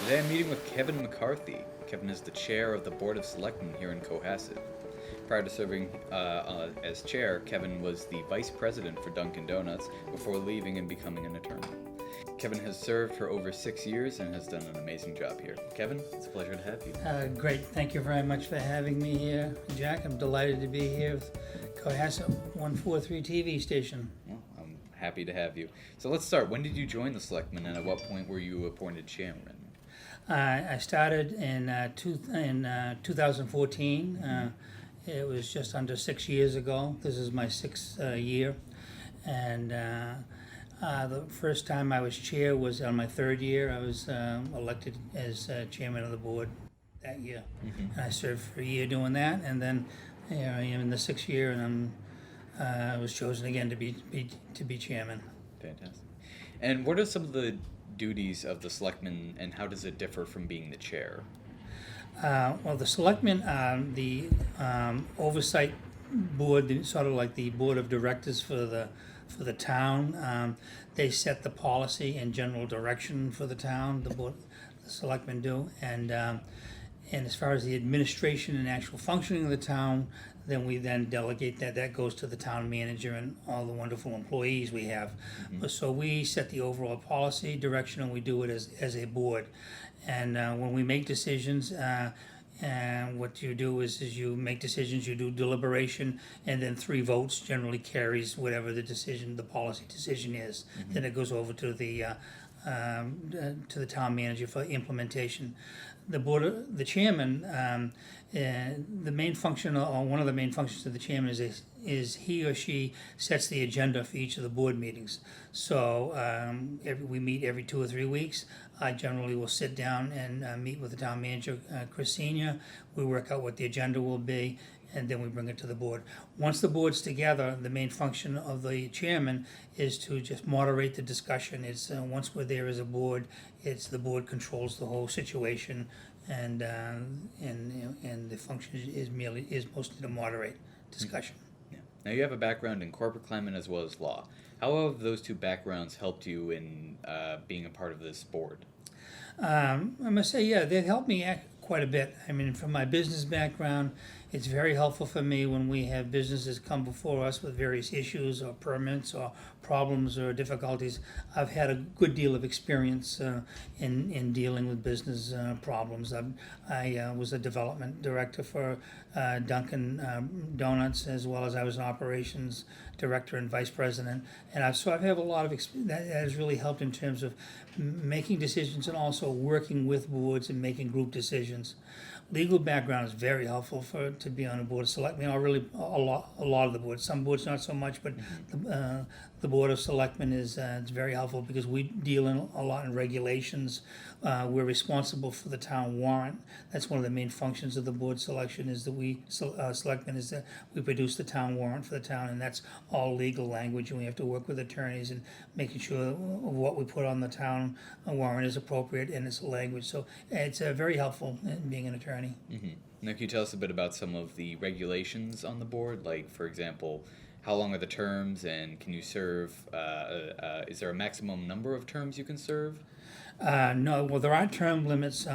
Today I'm meeting with Kevin McCarthy. Kevin is the chair of the Board of Selectmen here in Cohasset. Prior to serving as chair, Kevin was the vice president for Dunkin' Donuts before leaving and becoming an attorney. Kevin has served for over 6 years and has done an amazing job here. Kevin, it's a pleasure to have you. Great. Thank you very much for having me here, Jack. I'm delighted to be here with Cohasset 143 TV station. Well, I'm happy to have you. So let's start. When did you join the Selectmen and at what point were you appointed chairman? I started in 2014. It was just under 6 years ago. This is my sixth year. And the first time I was chair was on my third year. I was elected as chairman of the board that year. And I served for a year doing that. And then I am in the sixth year, and I was chosen again to be chairman. Fantastic. And what are some of the duties of the selectmen, and how does it differ from being the chair? Well, the selectmen are the oversight board, sort of like the board of directors for the town. They set the policy and general direction for the town. The selectmen do, and as far as the administration and actual functioning of the town, then we delegate that. That goes to the town manager and all the wonderful employees we have. So we set the overall policy direction, and we do it as a board. And when we make decisions, and what you do is you make decisions, you do deliberation, and then 3 votes generally carries whatever the policy decision is. Then it goes over to the town manager for implementation. The chairman, the main function, or one of the main functions of the chairman is he or she sets the agenda for each of the board meetings. So we meet every 2 or 3 weeks. I generally will sit down and meet with the town manager, Chris Senior. We work out what the agenda will be, and then we bring it to the board. Once the board's together, the main function of the chairman is to just moderate the discussion. It's once we're there as a board, it's the board controls the whole situation, and the function is mostly to moderate discussion. Yeah. Now you have a background in corporate climate as well as law. How have those 2 backgrounds helped you in being a part of this board? I must say, yeah, they helped me quite a bit. I mean, from my business background, it's very helpful for me when we have businesses come before us with various issues or permits or problems or difficulties. I've had a good deal of experience in dealing with business problems. I was a development director for Dunkin' Donuts, as well as I was an operations director and vice president. And I've had a lot of experience. That has really helped in terms of making decisions and also working with boards and making group decisions. Legal background is very helpful to be on a board of selectmen, or really a lot of the boards. Some boards not so much, but the board of selectmen is it's very helpful because we deal in a lot in regulations. We're responsible for the town warrant. That's one of the main functions of the board selection, is that selectmen is that we produce the town warrant for the town, and that's all legal language, and we have to work with attorneys and making sure what we put on the town warrant is appropriate in its language. So it's very helpful in being an attorney. Now, can you tell us a bit about some of the regulations on the board? Like, for example, how long are the terms, and can you serve? Is there a maximum number of terms you can serve? No, well, there aren't term limits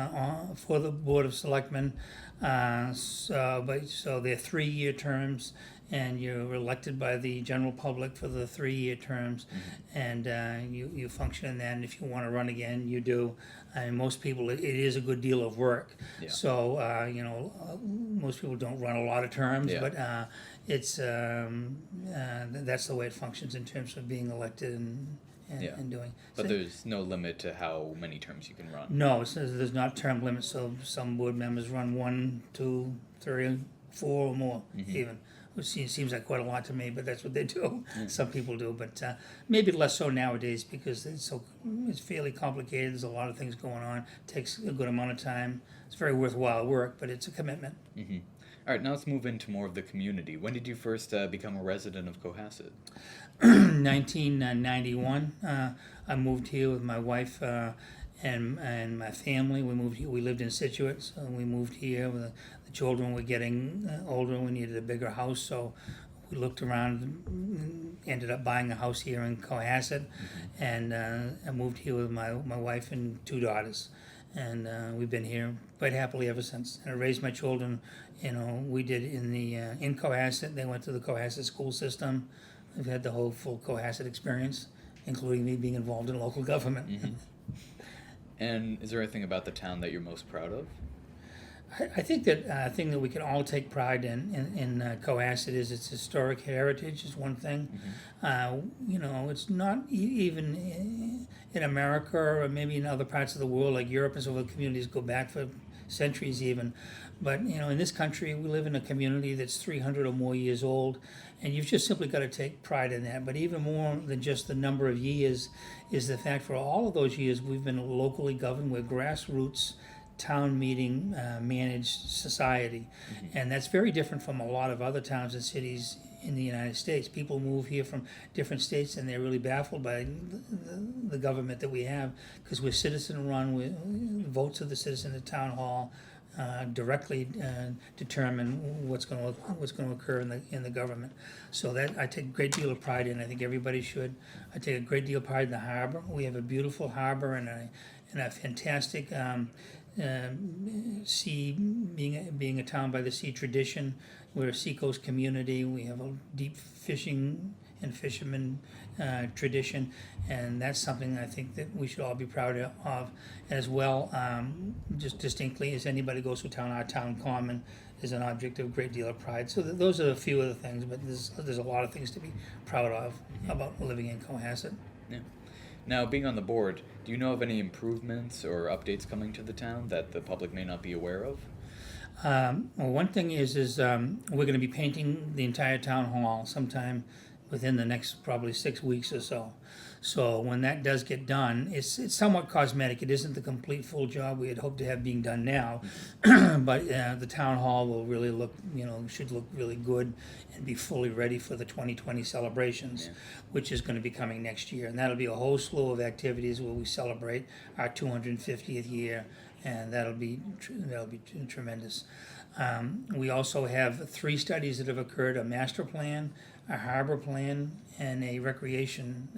for the Board of Selectmen, so they're 3-year terms, and you're elected by the general public for the 3-year terms, and you function in that, and if you want to run again, you do. I mean, most people, it is a good deal of work, so, most people don't run a lot of terms, but it's, that's the way it functions in terms of being elected and doing. But there's no limit to how many terms you can run. No, there's not term limits, so some board members run 1, 2, 3, 4 or more even. Which seems like quite a lot to me, but that's what they do. Some people do, but maybe less so nowadays because it's fairly complicated. There's a lot of things going on. It takes a good amount of time. It's very worthwhile work, but it's a commitment. All right, now let's move into more of the community. When did you first become a resident of Cohasset? 1991. I moved here with my wife and my family. We moved here. We lived in Situate, so we moved here. The children were getting older. We needed a bigger house, so we looked around, ended up buying a house here in Cohasset, and I moved here with my wife and 2 daughters. and we've been here quite happily ever since. And I raised my children, we did in Cohasset. They went to the Cohasset school system. We've had the whole full Cohasset experience, including me being involved in local government. Mm-hmm. And is there anything about the town that you're most proud of? I think that thing that we can all take pride in Cohasset is its historic heritage is one thing. It's not even in America or maybe in other parts of the world like Europe and so the communities go back for centuries even. But in this country we live in a community that's 300 or more years old, and you've just simply got to take pride in that. But even more than just the number of years is the fact for all of those years we've been locally governed. We're grassroots town meeting managed society, and that's very different from a lot of other towns and cities in the United States. People move here from different states and they're really baffled by the government that we have, because we're citizen run. Votes of the citizen at town hall directly determine what's going to occur in the government. So that I take a great deal of pride in. I think everybody should. I take a great deal of pride in the harbor. We have a beautiful harbor and a fantastic sea, being a town by the sea tradition. We're a seacoast community. We have a deep fishing and fisherman tradition, and that's something I think that we should all be proud of as well. Just distinctly, as anybody goes through town, our town common is an object of a great deal of pride. So those are a few of the things, but there's a lot of things to be proud of about living in Cohasset. Yeah. Now, being on the board, do you know of any improvements or updates coming to the town that the public may not be aware of? Well, one thing is we're going to be painting the entire town hall sometime within the next probably 6 weeks or so. So when that does get done, it's somewhat cosmetic. It isn't the complete full job we had hoped to have being done now, but the town hall will really look, should look really good and be fully ready for the 2020 celebrations, which is going to be coming next year. And that'll be a whole slew of activities where we celebrate our 250th year, and that'll be tremendous. We also have 3 studies that have occurred: a master plan, a harbor plan, and a recreation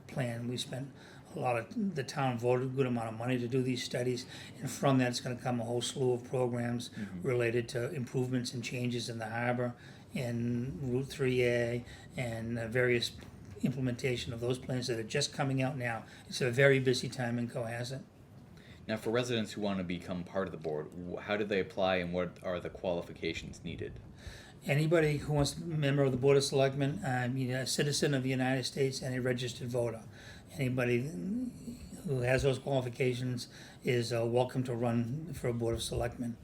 plan. We spent the town voted a good amount of money to do these studies, and from that it's going to come a whole slew of programs related to improvements and changes in the harbor, in Route 3A, and various implementation of those plans that are just coming out now. It's a very busy time in Cohasset. Now, for residents who want to become part of the board, how do they apply and what are the qualifications needed? Anybody who wants to be a member of the Board of Selectmen, a citizen of the United States and a registered voter. Anybody who has those qualifications is welcome to run for a Board of Selectmen.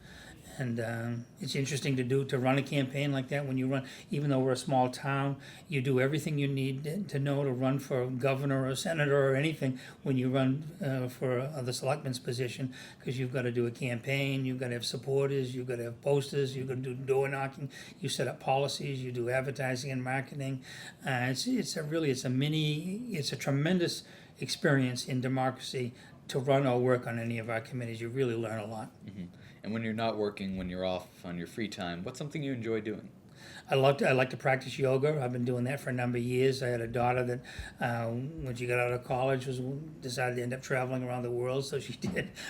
And it's interesting to run a campaign like that. When you run, even though we're a small town, you do everything you need to know to run for governor or senator or anything when you run for the selectman's position, because you've got to do a campaign, you've got to have supporters, you've got to have posters, you've got to do door knocking, you set up policies, you do advertising and marketing. It's a tremendous experience in democracy to run or work on any of our committees. You really learn a lot. Mm-hmm. And when you're not working, when you're off on your free time, what's something you enjoy doing? I like to practice yoga. I've been doing that for a number of years. I had a daughter that, when she got out of college, decided to end up traveling around the world. So she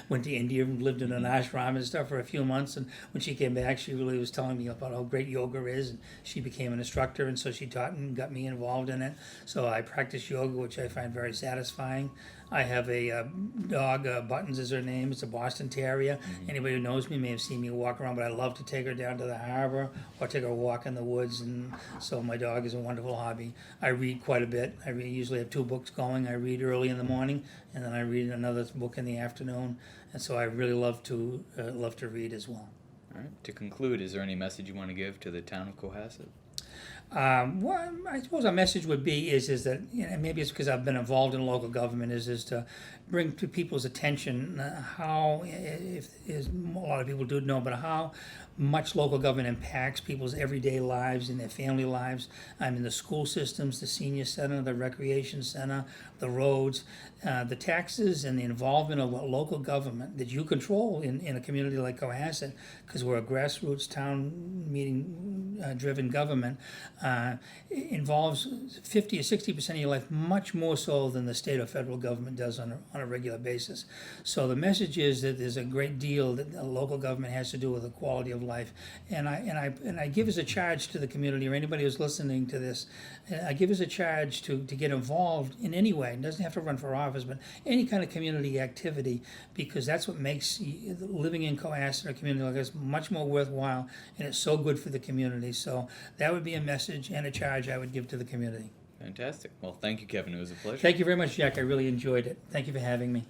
went to India and lived in an ashram and stuff for a few months. And when she came back, she really was telling me about how great yoga is. And she became an instructor, and so she taught and got me involved in it. So I practice yoga, which I find very satisfying. I have a dog, Buttons is her name. It's a Boston Terrier. Anybody who knows me may have seen me walk around, but I love to take her down to the harbor or take her a walk in the woods, and so my dog is a wonderful hobby. I read quite a bit. I usually have 2 books going. I read early in the morning, and then I read another book in the afternoon, and so I really love to read as well. All right. To conclude, is there any message you want to give to the town of Cohasset? Well, I suppose our message would be is that, maybe it's because I've been involved in local government, is to bring to people's attention how, if a lot of people do know, but how much local government impacts people's everyday lives and their family lives. In the school systems, the senior center, the recreation center, the roads, the taxes, and the involvement of local government that you control in a community like Cohasset, because we're a grassroots town meeting driven government. involves 50 or 60% of your life, much more so than the state or federal government does on a regular basis. So the message is that there's a great deal that the local government has to do with the quality of life. And I give as a charge to the community, or anybody who's listening to this, I give as a charge to get involved in any way. It doesn't have to run for office, but any kind of community activity, because that's what makes living in Cohasset, a community like this, much more worthwhile, and it's so good for the community. So that would be a message and a charge I would give to the community. Fantastic. Well, thank you, Kevin. It was a pleasure. Thank you very much, Jack. I really enjoyed it. Thank you for having me.